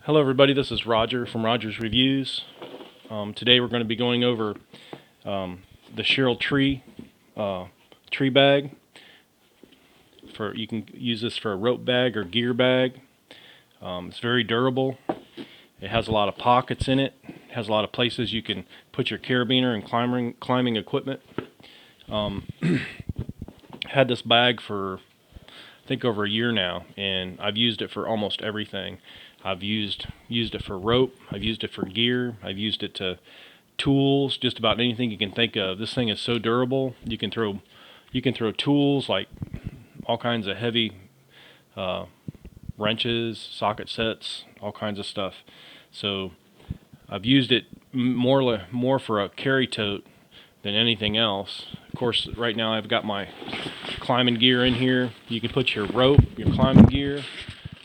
Hello everybody, this is Roger from Roger's Reviews. Today we're going to be going over the Sherrill tree bag. You can use this for a rope bag or gear bag. It's very durable. It has a lot of pockets in it. It has a lot of places you can put your carabiner and climbing equipment. Had this bag for I think over a year now, and I've used it for almost everything. I've used it for rope, I've used it for gear, I've used it to tools, just about anything you can think of. This thing is so durable. You can throw tools like all kinds of heavy wrenches, socket sets, all kinds of stuff. So I've used it more for a carry tote than anything else. Of course, right now I've got my climbing gear in here. You can put your rope, your climbing gear,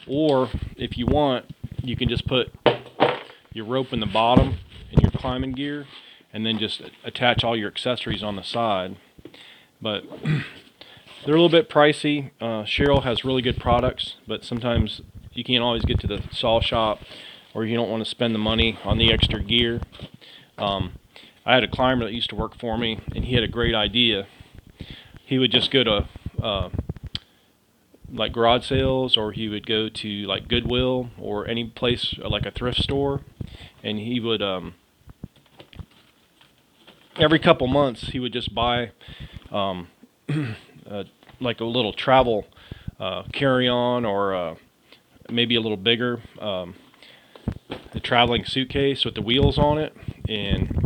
or if you want, you can just put your rope in the bottom and your climbing gear, and then just attach all your accessories on the side. But they're a little bit pricey. Sherrill has really good products, but sometimes you can't always get to the saw shop, or you don't want to spend the money on the extra gear. I had a climber that used to work for me, and he had a great idea. He would just go to like garage sales, or he would go to like Goodwill or any place like a thrift store, and he would every couple months he would just buy like a little travel carry-on, or maybe a little bigger the traveling suitcase with the wheels on it. And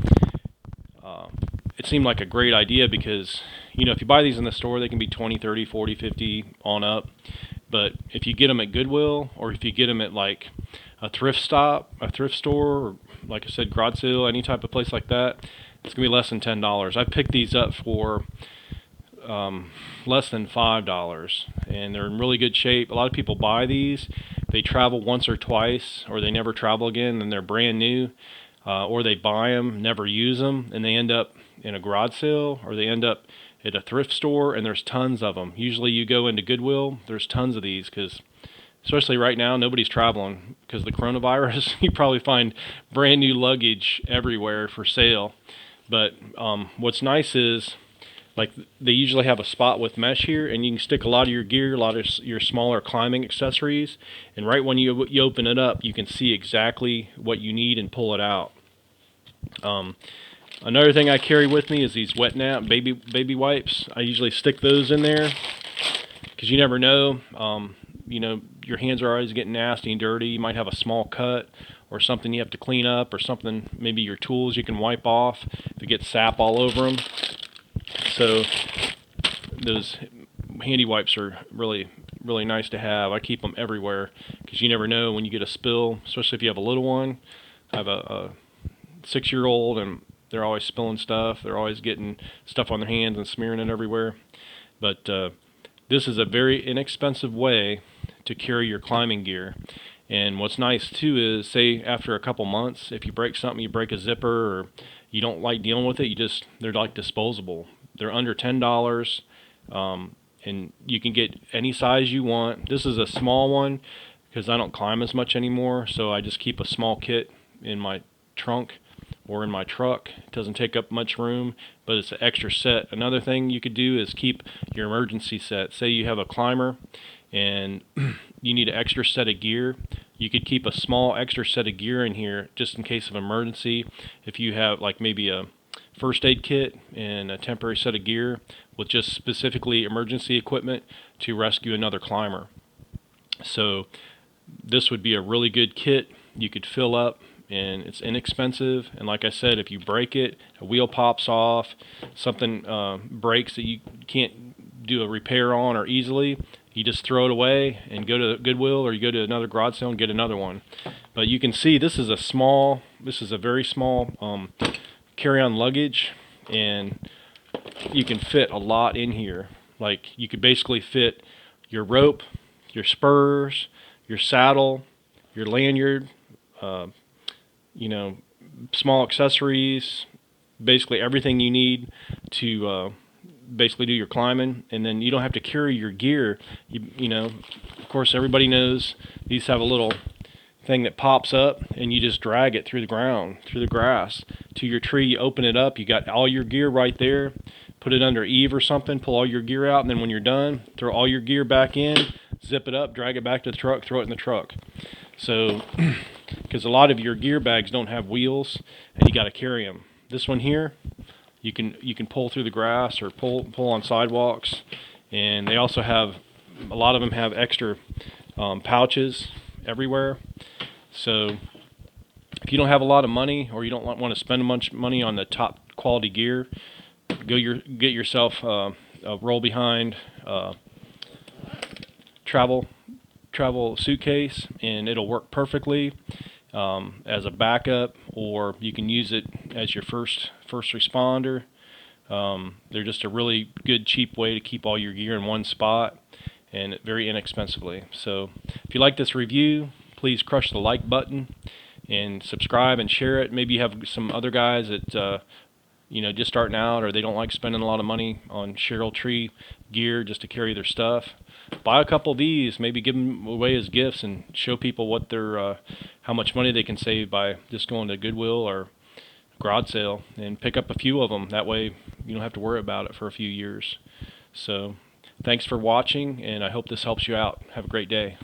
it seemed like a great idea because, you know, if you buy these in the store, they can be 20, 30, 40, 50 on up. But if you get them at Goodwill, or if you get them at like a thrift store, or like I said, garage sale, any type of place like that, it's gonna be less than $10. I picked these up for less than $5, and they're in really good shape. A lot of people buy these, they travel once or twice, or they never travel again, and they're brand new. Or they buy them, never use them, and they end up in a garage sale, or they end up at a thrift store, and there's tons of them. Usually you go into Goodwill, there's tons of these, because especially right now, nobody's traveling because of the coronavirus. You probably find brand new luggage everywhere for sale. But what's nice is, like, they usually have a spot with mesh here, and you can stick a lot of your gear, a lot of your smaller climbing accessories, and right when you open it up, you can see exactly what you need and pull it out. Another thing I carry with me is these wet nap baby wipes. I usually stick those in there because you never know. You know, your hands are always getting nasty and dirty. You might have a small cut or something you have to clean up, or something, maybe your tools you can wipe off if it gets sap all over them. So those handy wipes are really nice to have. I keep them everywhere because you never know when you get a spill, especially if you have a little one. I have a 6-year-old, and they're always spilling stuff. They're always getting stuff on their hands and smearing it everywhere. But this is a very inexpensive way to carry your climbing gear. And what's nice too is, say after a couple months, if you break something, you break a zipper, or you don't like dealing with it, they're like disposable. They're under $10, and you can get any size you want. This is a small one because I don't climb as much anymore, so I just keep a small kit in my trunk or in my truck. It doesn't take up much room, but it's an extra set. Another thing you could do is keep your emergency set. Say you have a climber and you need an extra set of gear, you could keep a small extra set of gear in here just in case of emergency. If you have like maybe a first aid kit and a temporary set of gear with just specifically emergency equipment to rescue another climber. So this would be a really good kit you could fill up, and it's inexpensive. And like I said, if you break it, a wheel pops off, something breaks that you can't do a repair on or easily, you just throw it away and go to Goodwill, or you go to another garage sale and get another one. But you can see this is a very small carry-on luggage, and you can fit a lot in here. Like, you could basically fit your rope, your spurs, your saddle, your lanyard, you know, small accessories, basically everything you need to basically do your climbing. And then you don't have to carry your gear. You know, of course, everybody knows these have a little thing that pops up, and you just drag it through the ground, through the grass to your tree. You open it up, you got all your gear right there. Put it under eave or something, pull all your gear out, and then when you're done, throw all your gear back in, zip it up, drag it back to the truck, throw it in the truck. So, because a lot of your gear bags don't have wheels, and you got to carry them. This one here, you can pull through the grass or pull on sidewalks, and they also have, a lot of them have extra pouches everywhere. So if you don't have a lot of money, or you don't want to spend much money on the top quality gear, get yourself a roll behind travel suitcase, and it'll work perfectly as a backup, or you can use it as your first responder. They're just a really good, cheap way to keep all your gear in one spot, and very inexpensively. So if you like this review, please crush the like button and subscribe and share it. Maybe you have some other guys that just starting out, or they don't like spending a lot of money on Sherrill tree gear just to carry their stuff. Buy a couple of these, maybe give them away as gifts, and show people what they're how much money they can save by just going to Goodwill or garage sale and pick up a few of them. That way you don't have to worry about it for a few years. So thanks for watching, and I hope this helps you out. Have a great day.